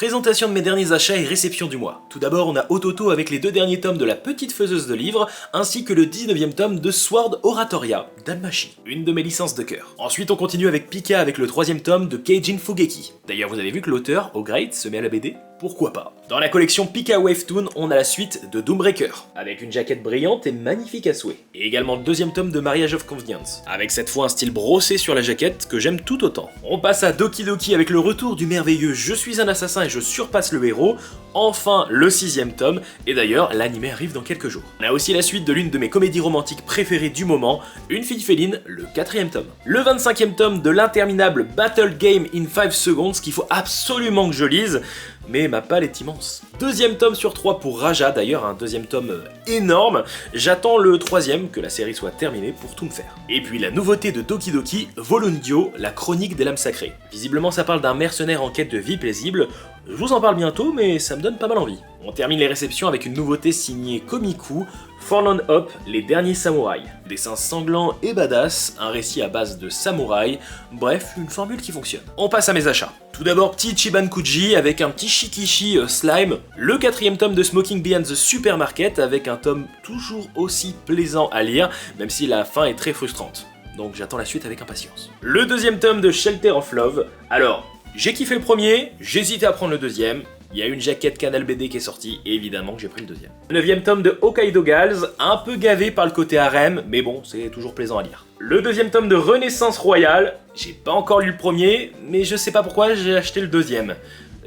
Présentation de mes derniers achats et réception du mois. Tout d'abord, on a Ototo avec les 2 derniers tomes de La Petite Faiseuse de Livres, ainsi que le 19e tome de Sword Oratoria d'Almachi, une de mes licences de cœur. Ensuite, on continue avec Pika avec le 3e tome de Keijin Fugeki. D'ailleurs, vous avez vu que l'auteur, O'Great, se met à la BD? Pourquoi pas? Dans la collection Pika Wavetoon, on a la suite de Doombreaker, avec une jaquette brillante et magnifique à souhait. Et également le 2e tome de Marriage of Convenience, avec cette fois un style brossé sur la jaquette que j'aime tout autant. On passe à Doki Doki avec le retour du merveilleux Je suis un assassin et je surpasse le héros, enfin le 6e tome, et d'ailleurs l'anime arrive dans quelques jours. On a aussi la suite de l'une de mes comédies romantiques préférées du moment, Une fille féline, le 4e tome. Le 25e tome de l'interminable Battle Game in 5 Seconds qu'il faut absolument que je lise, mais ma palle est immense. 2e tome sur 3 pour Raja, d'ailleurs un 2e tome énorme. J'attends le 3e, que la série soit terminée pour tout me faire. Et puis la nouveauté de Doki Doki, Volundio, la chronique des lames sacrées. Visiblement ça parle d'un mercenaire en quête de vie paisible. Je vous en parle bientôt, mais ça me donne pas mal envie. On termine les réceptions avec une nouveauté signée Komiku, Forlorn Hope, les derniers samouraïs. Dessins sanglants et badass, un récit à base de samouraïs, bref, une formule qui fonctionne. On passe à mes achats. Tout d'abord, petit Ichiban Kuji avec un petit Shikishi Slime, le 4e tome de Smoking Behind the Supermarket avec un tome toujours aussi plaisant à lire, même si la fin est très frustrante. Donc j'attends la suite avec impatience. Le 2e tome de Shelter of Love. Alors, j'ai kiffé le premier, j'hésitais à prendre le 2e. Il y a une jaquette Canal BD qui est sortie, et évidemment que j'ai pris le 2e. Le 9e tome de Hokkaido Gals, un peu gavé par le côté harem, mais bon, c'est toujours plaisant à lire. Le 2e tome de Renaissance Royale, j'ai pas encore lu le premier, mais je sais pas pourquoi j'ai acheté le 2e.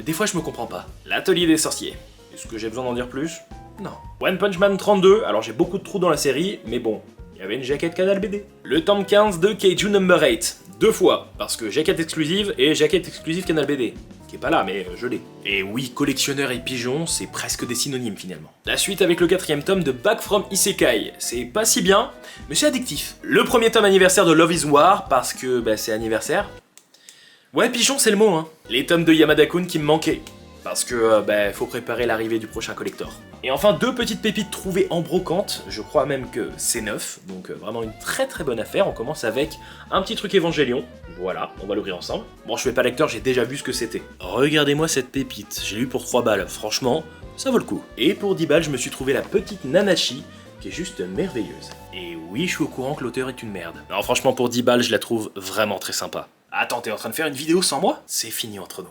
Des fois je me comprends pas. L'Atelier des Sorciers. Est-ce que j'ai besoin d'en dire plus? Non. One Punch Man 32, alors j'ai beaucoup de trous dans la série, mais bon, il y avait une jaquette Canal BD. Le tome 15 de Keiju No. 8, 2 fois, parce que jaquette exclusive et jaquette exclusive Canal BD. Qui est pas là, mais je l'ai. Et oui, collectionneur et pigeon, c'est presque des synonymes finalement. La suite avec le 4e tome de Back from Isekai. C'est pas si bien, mais c'est addictif. Le 1er tome anniversaire de Love is War, parce que c'est anniversaire. Ouais, pigeon, c'est le mot, hein. Les tomes de Yamada-kun qui me manquaient. Parce que faut préparer l'arrivée du prochain collector. Et enfin 2 petites pépites trouvées en brocante, je crois même que c'est neuf, donc vraiment une très bonne affaire. On commence avec un petit truc Évangélion, voilà, on va l'ouvrir ensemble. Bon, je fais pas lecteur, j'ai déjà vu ce que c'était. Regardez-moi cette pépite, j'ai lu pour 3 balles, franchement, ça vaut le coup. Et pour 10 balles, je me suis trouvé la petite Nanashi, qui est juste merveilleuse. Et oui, je suis au courant que l'auteur est une merde. Non, franchement, pour 10 balles, je la trouve vraiment très sympa. Attends, t'es en train de faire une vidéo sans moi? C'est fini entre nous.